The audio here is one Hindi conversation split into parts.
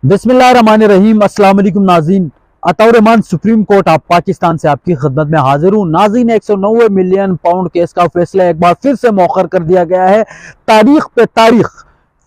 बिस्मिल्लाहिर्रहमानिर्रहीम। अस्सलाम वालेकुम नाज़रीन, Ataur Rahman supreme court of Pakistan से आपकी खिदमत में हाजिर हूँ। नाज़रीन, 190 मिलियन पाउंड केस का फैसला एक बार फिर से मौखर कर दिया गया है। तारीख पे तारीख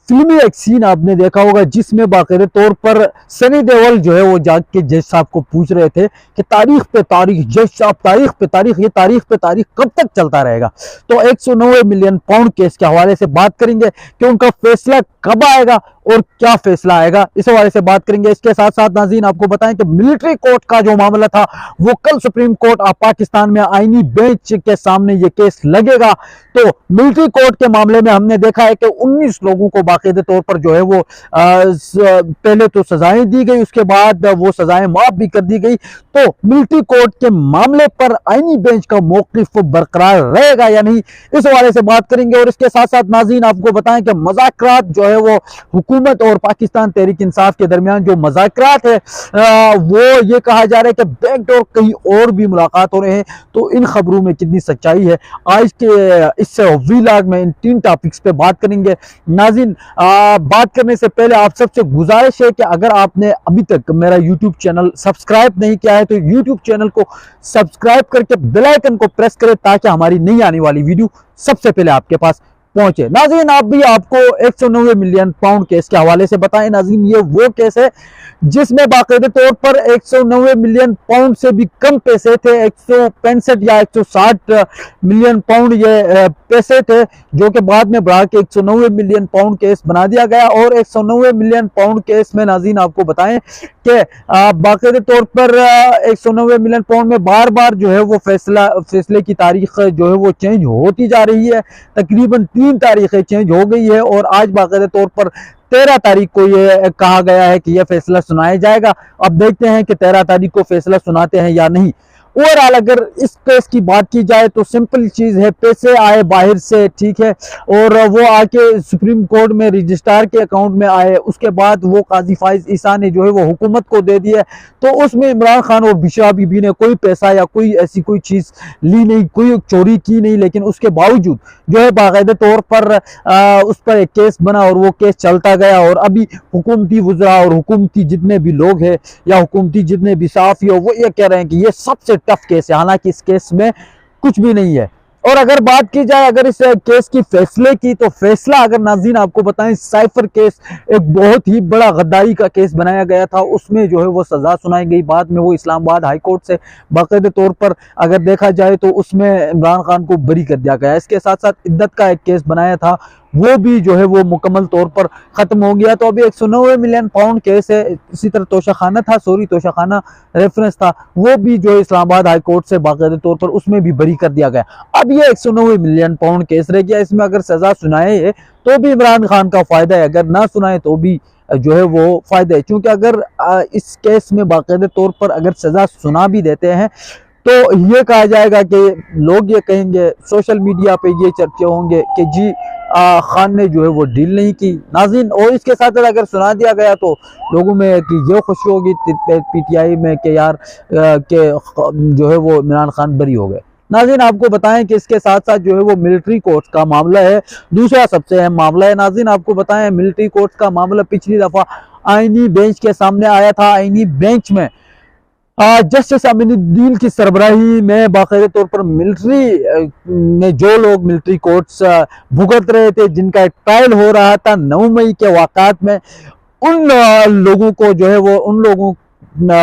फिल्मी एक सीन आपने देखा होगा जिसमें बाकायदे तौर पर सनी देओल जो है वो जाग के जज साहब को पूछ रहे थे कि तारीख पे तारीख, जज साहब तारीख पे तारीख, ये तारीख पे तारीख कब तक चलता रहेगा। तो 190 मिलियन पाउंड केस के हवाले से बात करेंगे कि उनका फैसला कब आएगा और क्या फैसला आएगा, इस हवाले से बात करेंगे। इसके साथ साथ नाज़रीन आपको बताएं कि मिलिट्री कोर्ट का जो मामला था वो कल सुप्रीम कोर्ट ऑफ पाकिस्तान में आईनी बेंच के सामने ये केस लगेगा। तो मिलिट्री कोर्ट के मामले में हमने देखा है कि 19 लोगों को बाकायदे तौर पर जो है वो पहले तो सजाएं दी गई, उसके बाद वो सजाएं माफ भी कर दी गई। तो मिलिट्री कोर्ट के मामले पर आईनी बेंच का मौकिफ बरकरार रहेगा या नहीं, इस हवाले से बात करेंगे। और इसके साथ साथ नाज़रीन आपको बताएं कि मज़ाकरात जो है वो हुकूमत और पाकिस्तान तहरीक इंसाफ के दरमियान जो मज़ाकरात है वो ये कहा जा रहा है कि बैकडोर कहीं और भी मुलाकात हो रहे हैं। तो इन खबरों में कितनी सच्चाई है, आज के इस व्लॉग में इन 3 टॉपिक्स पे बात करेंगे। नाज़रीन, बात करने से पहले आप सबसे गुजारिश है कि अगर आपने अभी तक मेरा यूट्यूब चैनल सब्सक्राइब नहीं किया है तो यूट्यूब चैनल को सब्सक्राइब करके बेल आइकन को प्रेस करें ताकि हमारी नई आने वाली वीडियो सबसे पहले आपके पास पहुंचे। नाज़रीन, आप भी आपको 190 मिलियन पाउंड केस के हवाले से बताएं। नाज़रीन, ये वो केस है जिसमें बाकायदे तौर पर 190 मिलियन पाउंड से भी कम पैसे थे, 165 या 160 मिलियन पाउंड ये पैसे थे, जो कि बाद में बढ़ा के 190 मिलियन पाउंड केस बना दिया गया। और 190 मिलियन पाउंड केस में नाज़रीन आपको बताएं कि बाकायदे तौर पर 190 मिलियन पाउंड में बार बार जो है वो फैसले की तारीख जो है वो चेंज होती जा रही है। तकरीबन 3 तारीखें चेंज हो गई है और आज बाकायदे तौर पर 13 तारीख को ये कहा गया है कि यह फैसला सुनाया जाएगा। अब देखते हैं कि 13 तारीख को फैसला सुनाते हैं या नहीं। ओवरऑल अगर इस केस की बात की जाए तो सिंपल चीज है, पैसे आए बाहर से, ठीक है, और वो आके सुप्रीम कोर्ट में रजिस्ट्रार के अकाउंट में आए, उसके बाद वो काजी फाइज ईसा ने जो है वो हुकूमत को दे दिया। तो उसमें इमरान खान और बिशरा बीबी ने कोई पैसा या कोई ऐसी कोई चीज ली नहीं, कोई चोरी की नहीं, लेकिन उसके बावजूद जो है बाकायदे तौर पर उस पर एक केस बना और वो केस चलता गया। और अभी हुकूमती वज़रा और हुकूमती जितने भी लोग हैं या हुकूमती जितने भी साफ़ी हो वो ये कह रहे हैं कि ये सबसे टफ केस है, हालांकि इस केस में कुछ भी नहीं है। और अगर बात की जाए अगर इस केस की फैसले की, तो फैसला अगर नाज़रीन आपको बताएं, साइफर केस एक बहुत ही बड़ा गद्दारी का केस बनाया गया था, उसमें जो है वो सजा सुनाई गई। बाद में वो इस्लामाबाद हाई कोर्ट से बाकायदे तौर पर अगर देखा जाए तो उसमें इमरान खान को बरी कर दिया गया। इसके साथ साथ इद्दत का एक केस बनाया था, वो भी जो है वो मुकम्मल तौर पर खत्म हो गया। तो अभी 190 मिलियन पाउंड केस है। इसी तरह तोशाखाना रेफरेंस था, वो भी जो है इस्लामाबाद हाई कोर्ट से बाकायदे तौर पर उसमें भी बरी कर दिया गया। अब ये 190 मिलियन पाउंड केस रह गया, इसमें अगर सजा सुनाए है तो भी इमरान खान का फायदा है, अगर ना सुनाए तो भी जो है वो फायदा है। क्योंकि अगर इस केस में बाकायदे तौर पर अगर सजा सुना भी देते हैं तो ये कहा जाएगा कि लोग ये कहेंगे, सोशल मीडिया पे ये चर्चे होंगे कि जी खान ने जो है वो डील नहीं की। नाज़रीन, और इसके साथ अगर सुना दिया गया तो लोगों में कि ये खुशी होगी पीटीआई में कि यार के जो है वो इमरान खान बरी हो गए। नाज़रीन, आपको बताएं कि इसके साथ साथ जो है वो मिलिट्री कोर्ट का मामला है, दूसरा सबसे अहम मामला है। नाज़रीन, आपको बताएं मिलिट्री कोर्ट का मामला पिछली दफ़ा आईनी बेंच के सामने आया था। आईनी बेंच में जस्टिस अमीनुद्दीन की सरबराही में बाकायदे तौर पर मिलिट्री में जो लोग मिलिट्री कोर्ट्स भुगत रहे थे, जिनका एक ट्रायल हो रहा था 9 मई के वाक़ात में, उन लोगों को जो है वो उन लोगों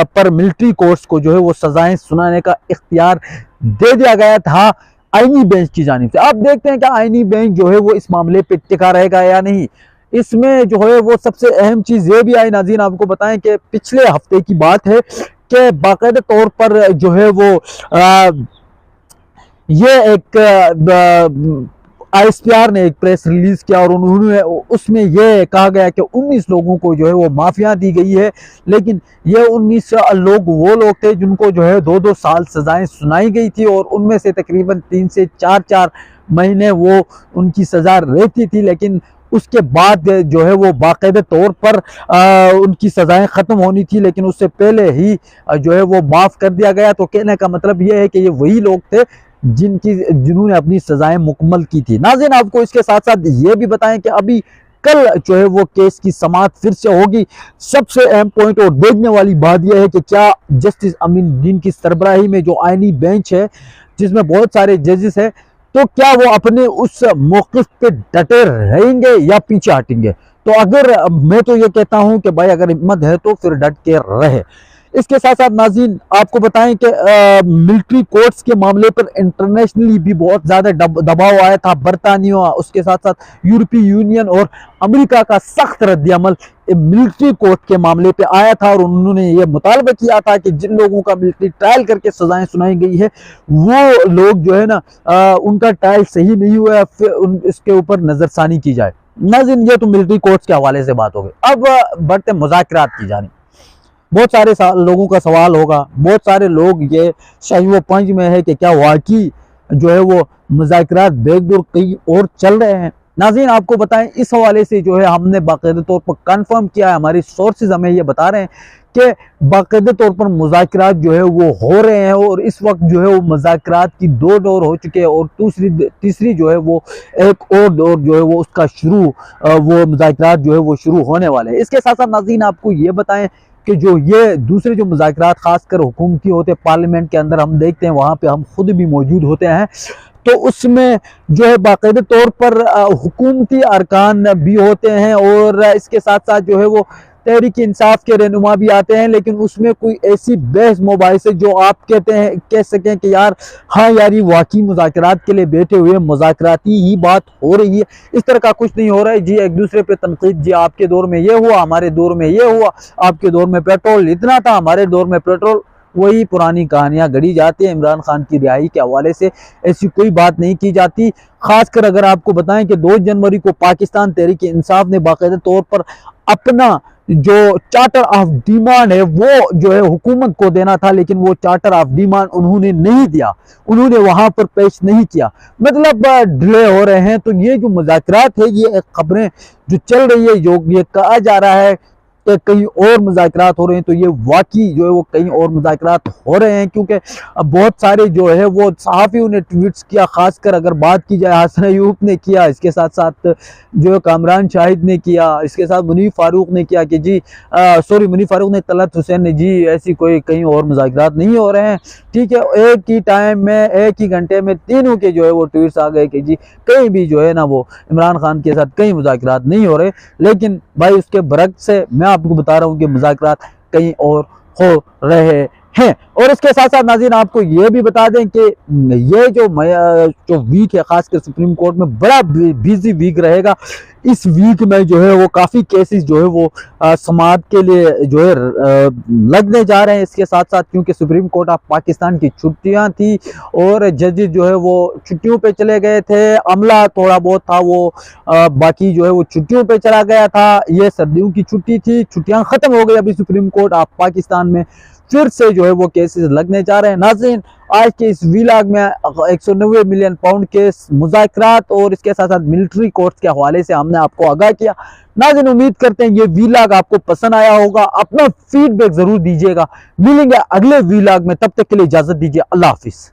पर मिलिट्री कोर्ट्स को जो है वो सजाएं सुनाने का इख्तियार दे दिया गया था आईनी बेंच की जानिब से। आप देखते हैं कि आईनी बेंच जो है वो इस मामले पे टिका रहेगा या नहीं। इसमें जो है वो सबसे अहम चीज़ ये भी आई। नाज़रीन, आपको बताएं कि पिछले हफ्ते की बात है कि बाकायदे तौर पर जो है वो ये एक आईएसपीआर ने एक प्रेस रिलीज किया और उन्होंने उसमें यह कहा गया कि 19 लोगों को जो है वो माफिया दी गई है। लेकिन ये 19 लोग वो लोग थे जिनको जो है 2-2 साल सजाएं सुनाई गई थी और उनमें से तकरीबन 3 से 4 महीने वो उनकी सजा रहती थी। लेकिन उसके बाद जो है वो बाकायदे तौर पर उनकी सजाएं ख़त्म होनी थी, लेकिन उससे पहले ही जो है वो माफ़ कर दिया गया। तो कहने का मतलब ये है कि ये वही लोग थे जिन्होंने अपनी सजाएं मुकम्मल की थी। नाज़रीन, आपको इसके साथ साथ ये भी बताएं कि अभी कल जो है वो केस की समाअत फिर से होगी। सबसे अहम पॉइंट और देखने वाली बात यह है कि क्या जस्टिस अमीनुद्दीन की सरबराही में जो आईनी बेंच है जिसमें बहुत सारे जजेस हैं, तो क्या वो अपने उस मौक़िफ़ पे डटे रहेंगे या पीछे हटेंगे। तो अगर मैं तो ये कहता हूं कि भाई अगर हिम्मत है तो फिर डट के रहे। इसके साथ साथ नाज़रीन आपको बताएं कि मिलिट्री कोर्ट्स के मामले पर इंटरनेशनली भी बहुत ज़्यादा दबाव आया था। बरतानिया, उसके साथ साथ यूरोपीय यूनियन और अमेरिका का सख्त रद्द-ए-अमल मिलिट्री कोर्ट के मामले पे आया था और उन्होंने ये मुतालबा किया था कि जिन लोगों का मिलिट्री ट्रायल करके सजाएं सुनाई गई है वो लोग जो है ना उनका ट्रायल सही नहीं हुआ है, फिर इसके ऊपर नज़रसानी की जाए। नाज़रीन ये तो मिलिट्री कोर्ट्स के हवाले से बात हो गई। अब बढ़ते मुज़ाकरात की जानिब। बहुत सारे लोगों का सवाल होगा, बहुत सारे लोग ये शाही व पंज में है कि क्या वाकई जो है वो मुज़ाकरात बैकडोर कहीं और चल रहे हैं। नाज़रीन आपको बताएं इस हवाले से जो है हमने बाकायदा तौर पर कंफर्म किया है, हमारी सोर्सेज हमें ये बता रहे हैं कि बाकायदा तौर पर मुज़ाकरात जो है वो हो रहे हैं और इस वक्त जो है वो मुज़ाकरात की 2 दौर हो चुके हैं और तीसरी जो है वो एक और दौर जो है वो उसका वो मुज़ाकरात जो है वो शुरू होने वाले हैं। इसके साथ साथ नाज़रीन आपको ये बताएं कि जो ये दूसरे जो मुज़ाकरात खासकर हुकूमती होते पार्लियामेंट के अंदर हम देखते हैं, वहाँ पे हम खुद भी मौजूद होते हैं, तो उसमें जो है बाकायदा तौर पर हुकूमती अरकान भी होते हैं और इसके साथ साथ जो है वो तहरीक इंसाफ के रहनुमा भी आते हैं। लेकिन उसमें कोई ऐसी बहस मुबाहिस जो आप कह सकें कि यार हाँ यार ये वाकई मुज़ाकरात के लिए बैठे हुए मुज़ाकराती ही बात हो रही है, इस तरह का कुछ नहीं हो रहा है जी। एक दूसरे पे तनकीद, जी आपके दौर में ये हुआ, हमारे दौर में ये हुआ, आपके दौर में पेट्रोल इतना था, हमारे दौर में पेट्रोल, वही पुरानी कहानियां गढ़ी जाती है। इमरान खान की रिहाई के हवाले से ऐसी कोई बात नहीं की जाती। खासकर अगर आपको बताएं कि 2 जनवरी को पाकिस्तान तहरीक इंसाफ ने बाकायदा तौर पर अपना जो चार्टर ऑफ डिमांड है वो जो है हुकूमत को देना था, लेकिन वो चार्टर ऑफ डिमांड उन्होंने नहीं दिया, उन्होंने वहां पर पेश नहीं किया, मतलब डिले हो रहे हैं। तो ये जो मुज़ाकरात है, ये खबरें जो चल रही है, जो ये कहा जा रहा है कि कहीं और मुज़ाकरात हो रहे हैं, तो ये वाकई जो है वो कहीं और मुज़ाकरात हो रहे हैं, क्योंकि बहुत सारे जो है वो सहाफ़ियों ने ट्वीट्स किया। खासकर अगर बात की जाए हसन अयूब ने किया, इसके साथ साथ जो है कामरान शाहिद ने किया, इसके साथ मुनीफ फारूक ने किया कि जी मुनीफ फारूक ने, तलत हुसैन ने, जी ऐसी कोई कहीं और मुज़ाकरात नहीं हो रहे हैं। ठीक है, एक ही टाइम में एक ही घंटे में तीनों के जो है वो ट्वीट्स आ गए कि जी कहीं भी जो है ना वो इमरान खान के साथ कहीं मुज़ाकरात नहीं हो रहे। लेकिन भाई उसके बरक्स से मैं आपको बता रहा हूँ कि मुज़ाकरात कहीं और हो रहे हैं। और इसके साथ साथ नाज़रीन आपको ये भी बता दें कि ये जो वीक है, खासकर सुप्रीम कोर्ट में बड़ा बिजी वीक रहेगा। इस वीक में जो है वो काफ़ी केसेस जो है वो समाअत के लिए जो है लगने जा रहे हैं। इसके साथ साथ क्योंकि सुप्रीम कोर्ट ऑफ पाकिस्तान की छुट्टियां थी और जजेस जो है वो छुट्टियों पे चले गए थे, अमला थोड़ा बहुत था वो बाकी जो है वो छुट्टियों पे चला गया था। ये सर्दियों की छुट्टी थी, छुट्टियां ख़त्म हो गई, अभी सुप्रीम कोर्ट ऑफ पाकिस्तान में फिर से जो है वो केसेस लगने जा रहे हैं। नाज़रीन आज के इस वीलॉग में 190 मिलियन पाउंड के मुज़ाकरात और इसके साथ साथ मिलिट्री कोर्ट्स के हवाले से हमने आपको आगाह किया। नाज़रीन उम्मीद करते हैं ये वीलॉग आपको पसंद आया होगा, अपना फीडबैक जरूर दीजिएगा। मिलेंगे अगले वीलॉग में, तब तक के लिए इजाजत दीजिए, अल्लाह हाफिज।